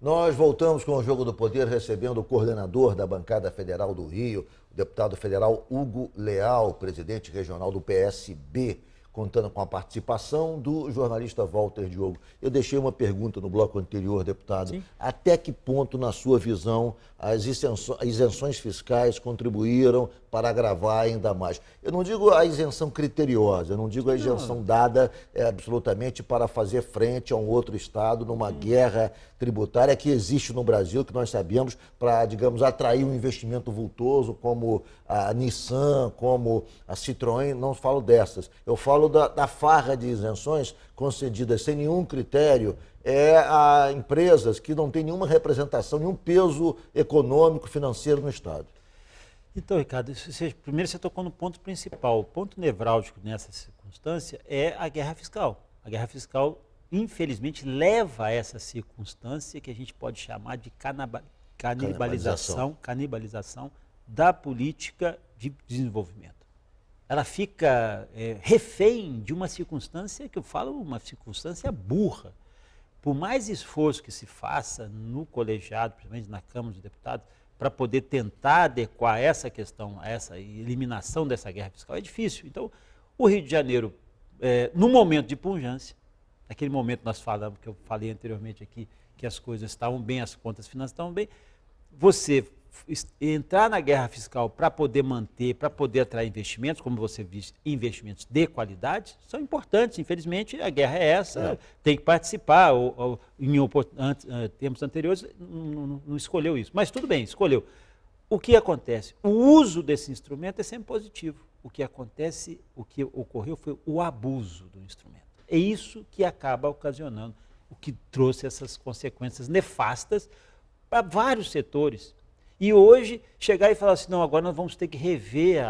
Nós voltamos com o Jogo do Poder, recebendo o coordenador da bancada federal do Rio, o deputado federal Hugo Leal, presidente regional do PSB, contando com a participação do jornalista Walter Diogo. Eu deixei uma pergunta no bloco anterior, deputado. Sim. Até que ponto, na sua visão, as isenções fiscais contribuíram para agravar ainda mais? Eu não digo a isenção criteriosa, eu não digo a isenção dada absolutamente para fazer frente a um outro estado numa guerra tributária que existe no Brasil, que nós sabemos, para, digamos, atrair um investimento vultoso como a Nissan, como a Citroën. Não falo dessas, eu falo da farra de isenções concedidas sem nenhum critério a empresas que não têm nenhuma representação, nenhum peso econômico, financeiro no Estado. Então, Ricardo, primeiro você tocou no ponto principal. O ponto nevrálgico nessa circunstância é a guerra fiscal. A guerra fiscal, infelizmente, leva a essa circunstância que a gente pode chamar de canibalização da política de desenvolvimento. Ela fica refém de uma circunstância que eu falo, uma circunstância burra. Por mais esforço que se faça no colegiado, principalmente na Câmara dos Deputados, para poder tentar adequar essa questão, essa eliminação dessa guerra fiscal, é difícil. Então, o Rio de Janeiro, no momento de pujança, naquele momento nós falamos, que eu falei anteriormente aqui, que as coisas estavam bem, as contas financeiras estavam bem, você entrar na guerra fiscal para poder manter, para poder atrair investimentos, como você disse, investimentos de qualidade, são importantes. Infelizmente, a guerra é essa, tem que participar. Em tempos anteriores, não escolheu isso. Mas tudo bem, escolheu. O que acontece? O uso desse instrumento é sempre positivo. O que acontece, o que ocorreu foi o abuso do instrumento. É isso que acaba ocasionando, o que trouxe essas consequências nefastas para vários setores. E hoje, chegar e falar assim, não, agora nós vamos ter que rever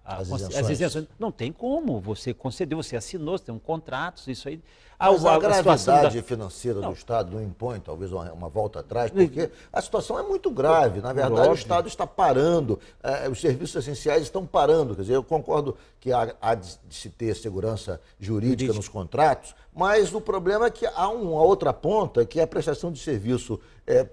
as isenções. Não tem como, você concedeu, você assinou, você tem um contrato, isso aí... Mas a gravidade financeira do Estado não impõe, talvez, uma volta atrás, porque a situação é muito grave. Na verdade, o Estado está parando, os serviços essenciais estão parando. Quer dizer, eu concordo que há de se ter segurança jurídica nos contratos, mas o problema é que há uma outra ponta, que é a prestação de serviço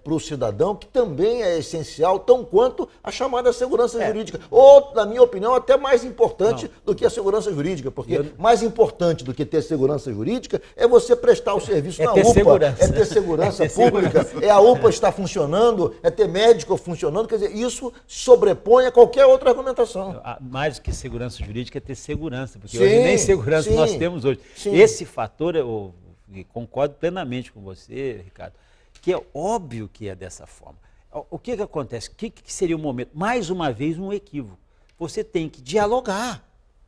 para o cidadão, que também é essencial, tão quanto a chamada segurança jurídica. Ou, na minha opinião, até mais importante do que a segurança jurídica, porque mais importante do que ter segurança jurídica é você prestar o serviço na UPA, é ter segurança pública, é a UPA estar funcionando, é ter médico funcionando, quer dizer, isso sobrepõe a qualquer outra argumentação. Mais do que segurança jurídica é ter segurança, porque hoje nem segurança nós temos hoje. Esse fator, eu concordo plenamente com você, Ricardo, que é óbvio que é dessa forma. O que acontece? O que seria o momento? Mais uma vez, um equívoco. Você tem que dialogar.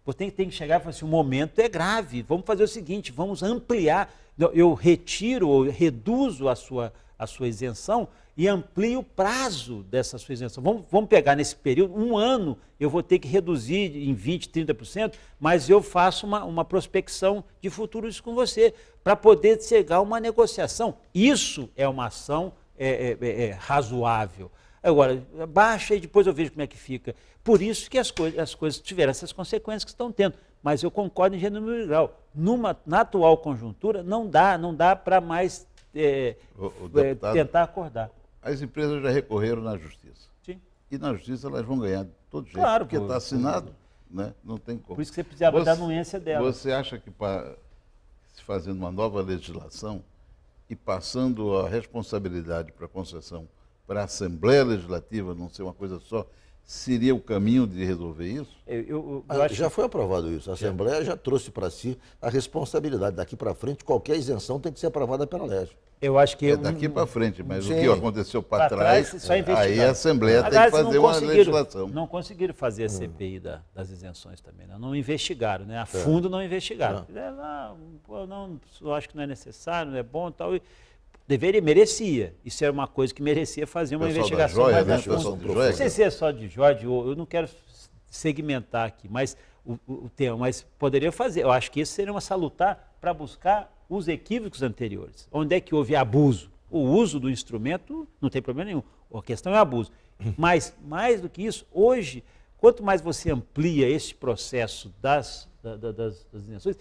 Você tem que chegar e falar assim, o momento é grave, vamos fazer o seguinte, vamos ampliar, eu retiro ou reduzo a sua isenção e amplio o prazo dessa sua isenção. Vamos pegar nesse período, um ano, eu vou ter que reduzir em 20%, 30%, mas eu faço uma prospecção de futuros com você, para poder chegar a uma negociação. Isso é uma ação razoável. Agora, baixa e depois eu vejo como é que fica. Por isso que as coisas tiveram essas consequências que estão tendo. Mas eu concordo em gênero e grau. Na atual conjuntura, não dá para mais tentar acordar. As empresas já recorreram na justiça. Sim. E na justiça elas vão ganhar de todo jeito, claro, porque está assinado, né? Não tem como. Por isso que você precisava da anuência dela. Você acha que se fazendo uma nova legislação e passando a responsabilidade para a concessão para a Assembleia Legislativa, não ser uma coisa só, seria o caminho de resolver isso? Eu acho já foi aprovado isso. A Assembleia já trouxe para si a responsabilidade. Daqui para frente, qualquer isenção tem que ser aprovada pela LEG. Eu acho que... daqui para frente, mas o que aconteceu para trás, é aí a Assembleia tem que fazer uma legislação. Não conseguiram fazer a CPI das isenções também, né? Não investigaram, né? A fundo não investigaram. Eu acho que não é necessário, não é bom e tal. Merecia. Isso era uma coisa que merecia fazer uma investigação mais a fundo. Não sei se é só de Jorge, eu não quero segmentar aqui, mas o tema, mas poderia fazer. Eu acho que isso seria uma salutar para buscar os equívocos anteriores. Onde é que houve abuso? O uso do instrumento não tem problema nenhum. A questão é o abuso. Mas, mais do que isso, hoje, quanto mais você amplia esse processo das isenções,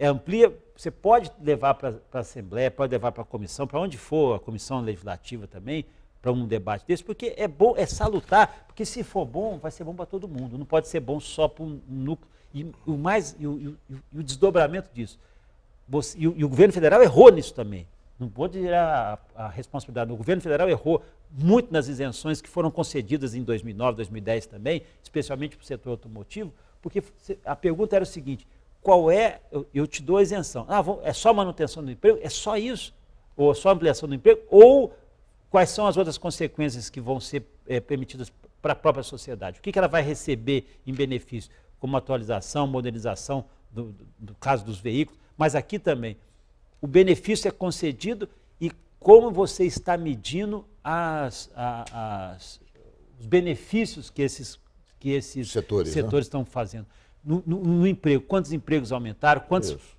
amplia, você pode levar para a Assembleia, pode levar para a comissão, para onde for, a comissão legislativa também, para um debate desse, porque é bom, é salutar, porque se for bom, vai ser bom para todo mundo, não pode ser bom só para um núcleo. E o desdobramento disso. E o governo federal errou nisso também. Não pode tirar a responsabilidade. O governo federal errou muito nas isenções que foram concedidas em 2009, 2010 também, especialmente para o setor automotivo, porque a pergunta era o seguinte: qual é, eu te dou a isenção, é só manutenção do emprego? É só isso? Ou só ampliação do emprego? Ou quais são as outras consequências que vão ser permitidas para a própria sociedade? O que ela vai receber em benefício, como atualização, modernização, do caso dos veículos, mas aqui também. O benefício é concedido e como você está medindo os benefícios que esses setores estão fazendo. No emprego, quantos empregos aumentaram, quantos... Isso.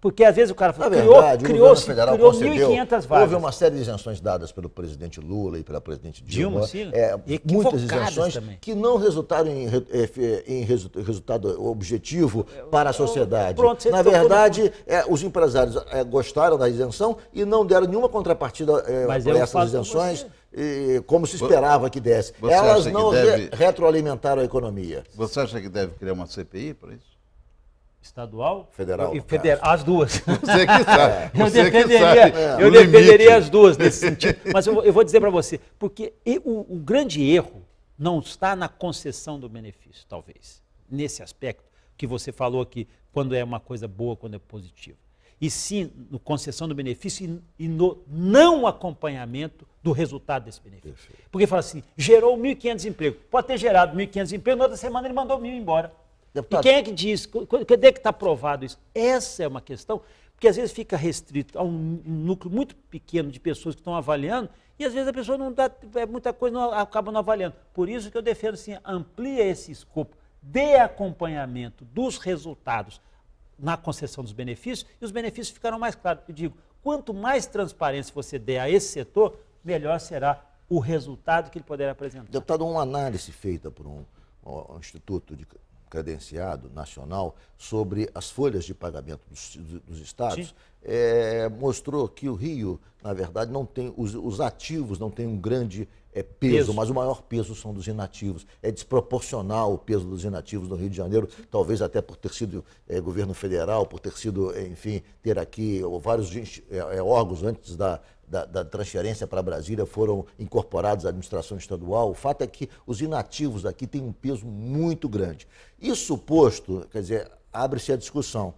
Porque às vezes o cara falou, criou 1.500 vagas. Houve uma série de isenções dadas pelo presidente Lula e pela presidente Dilma. Muitas isenções também, que não resultaram em resultado objetivo para a sociedade. Pronto, na verdade, os empresários gostaram da isenção e não deram nenhuma contrapartida para essas isenções, como se esperava que desse. Elas não retroalimentaram a economia. Você acha que deve criar uma CPI para isso? Estadual? Federal. As duas. Você que sabe. Eu defenderia as duas nesse sentido. Mas eu vou dizer para você, porque o grande erro não está na concessão do benefício, talvez, nesse aspecto que você falou aqui, quando é uma coisa boa, quando é positiva. E sim, no concessão do benefício e no não acompanhamento do resultado desse benefício. Perfeito. Porque fala assim, gerou 1.500 empregos. Pode ter gerado 1.500 empregos, na outra semana ele mandou 1.000 embora. Deputado. E quem é que diz? Cadê que está provado isso? Essa é uma questão, porque às vezes fica restrito a um núcleo muito pequeno de pessoas que estão avaliando, e às vezes a pessoa não dá, muita coisa acaba não avaliando. Por isso que eu defendo assim, amplia esse escopo de acompanhamento dos resultados na concessão dos benefícios, e os benefícios ficaram mais claros. Eu digo, quanto mais transparência você der a esse setor, melhor será o resultado que ele poderá apresentar. Deputado, uma análise feita por um instituto credenciado nacional sobre as folhas de pagamento dos estados, mostrou que o Rio, na verdade, não tem, os ativos não têm um grande peso, mas o maior peso são dos inativos. É desproporcional o peso dos inativos no Rio de Janeiro, talvez até por ter sido governo federal, por ter sido, enfim, ter aqui vários órgãos antes da transferência para Brasília foram incorporados à administração estadual. O fato é que os inativos aqui têm um peso muito grande. Isso posto, quer dizer, abre-se a discussão.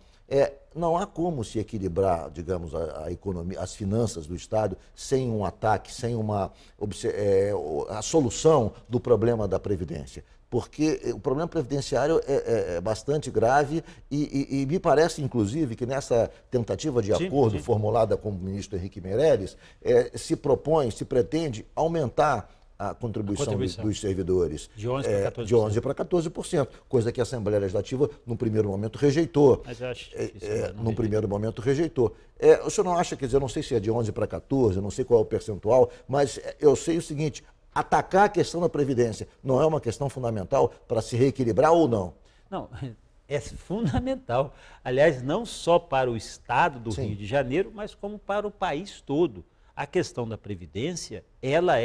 Não há como se equilibrar, digamos, a economia, as finanças do Estado sem um ataque, sem a solução do problema da Previdência. Porque o problema previdenciário é bastante grave e me parece, inclusive, que nessa tentativa de acordo formulada com o ministro Henrique Meirelles, se pretende aumentar a contribuição dos servidores de 11% de 11% para 14%, coisa que a Assembleia Legislativa, num primeiro momento, rejeitou. Mas eu acho num primeiro momento, rejeitou. O senhor não acha, quer dizer, eu não sei se é de 11% para 14%, eu não sei qual é o percentual, mas eu sei o seguinte: atacar a questão da Previdência não é uma questão fundamental para se reequilibrar ou não? Não, é fundamental. Aliás, não só para o Estado do Rio de Janeiro, mas como para o país todo. A questão da Previdência, ela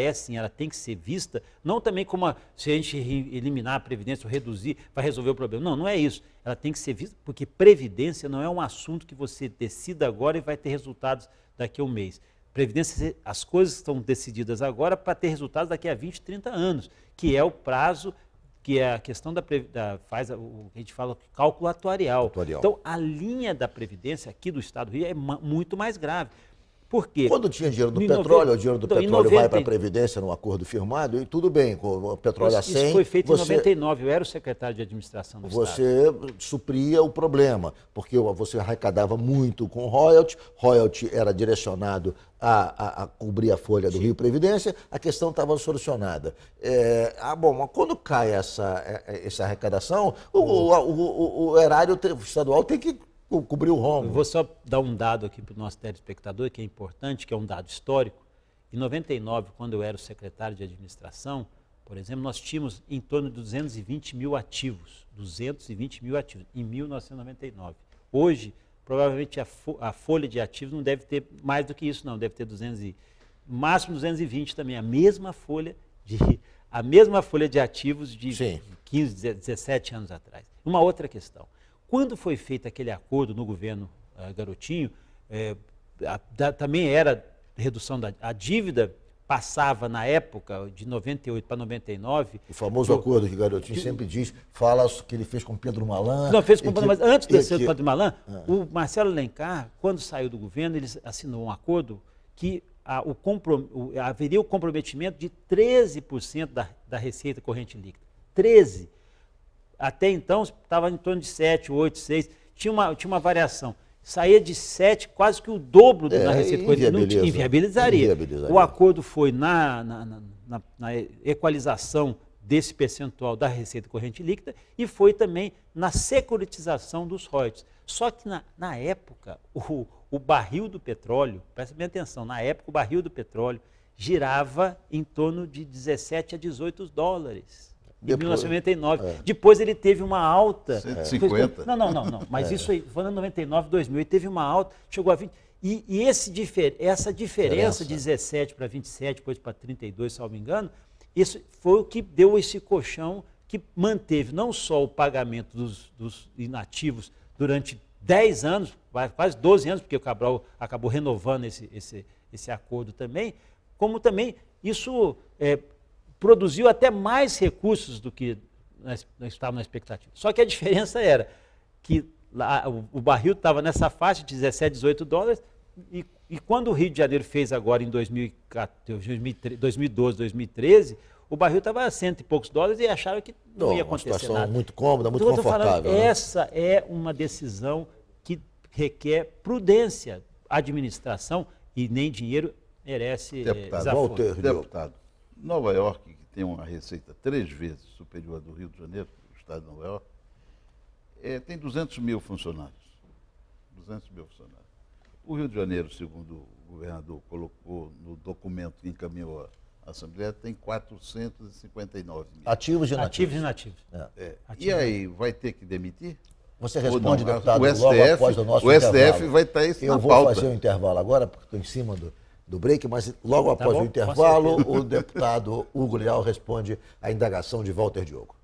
tem que ser vista, não também como se a gente eliminar a Previdência ou reduzir, vai resolver o problema. Não é isso. Ela tem que ser vista porque Previdência não é um assunto que você decida agora e vai ter resultados daqui a um mês. Previdência, as coisas estão decididas agora para ter resultados daqui a 20, 30 anos, que é o prazo, que é a questão faz o que a gente fala cálculo atuarial. Então, a linha da Previdência aqui do Estado do Rio é muito mais grave. Por quê? Quando tinha dinheiro do petróleo, o dinheiro do petróleo vai para a Previdência num acordo firmado, e tudo bem, com o petróleo a 100... Isso foi feito em 99, eu era o secretário de administração do Estado. Você supria o problema, porque você arrecadava muito com royalty era direcionado a cobrir a folha do Rio Previdência, a questão estava solucionada. Mas quando cai essa arrecadação, o erário estadual tem que cobrir o rombo. Eu vou só dar um dado aqui para o nosso telespectador, que é importante, que é um dado histórico. Em 99, quando eu era o secretário de administração, por exemplo, nós tínhamos em torno de 220 mil ativos. 220 mil ativos, em 1999. Hoje, provavelmente a folha de ativos não deve ter mais do que isso, não, deve ter máximo 220 também, a mesma folha de ativos de Sim. 15, 17 anos atrás. Uma outra questão, quando foi feito aquele acordo no governo Garotinho, também era redução a dívida, passava na época, de 98 para 99... O famoso acordo que o Garotinho sempre diz, fala que ele fez com Pedro Malan. Não, fez com Pedro Malan, mas antes de ser Pedro Malan, o Marcelo Alencar, quando saiu do governo, ele assinou um acordo que haveria o comprometimento de 13% da receita corrente líquida. 13%. Até então, estava em torno de 7, 8, 6, tinha uma variação. Saía de 7, quase que o dobro da receita corrente líquida. Inviabilizaria. O acordo foi na equalização desse percentual da receita corrente líquida e foi também na securitização dos royalties. Só que na época, o barril do petróleo, presta bem atenção, na época o barril do petróleo girava em torno de 17 a 18 dólares. Em 1999. Depois ele teve uma alta. 150. Não. Mas isso aí, falando em 99, 2000, ele teve uma alta, chegou a 20. E essa diferença de 17 para 27, depois para 32, se não me engano, isso foi o que deu esse colchão que manteve não só o pagamento dos inativos durante 10 anos, quase 12 anos, porque o Cabral acabou renovando esse acordo também, como também isso produziu até mais recursos do que nós estávamos na expectativa. Só que a diferença era que o barril estava nessa faixa de 17, 18 dólares e quando o Rio de Janeiro fez agora em 2012, 2013, o barril estava a 100 e poucos dólares e acharam que não ia acontecer nada. Uma situação muito cômoda, muito confortável. Falando, essa é uma decisão que requer prudência. A administração e nem dinheiro merece desaforo. Deputado, Nova York, que tem uma receita 3 vezes superior à do Rio de Janeiro, o estado de Nova York, tem 200 mil funcionários. 200 mil funcionários. O Rio de Janeiro, segundo o governador colocou no documento que encaminhou à Assembleia, tem 459 mil. Ativos e inativos. Ativos e inativos. E aí, vai ter que demitir? Você responde, não? deputado, o logo após o nosso STF intervalo. vai estar isso na pauta. Eu vou fazer um intervalo agora, porque estou em cima do break, mas logo após o intervalo, o deputado Hugo Leal responde à indagação de Walter Diogo.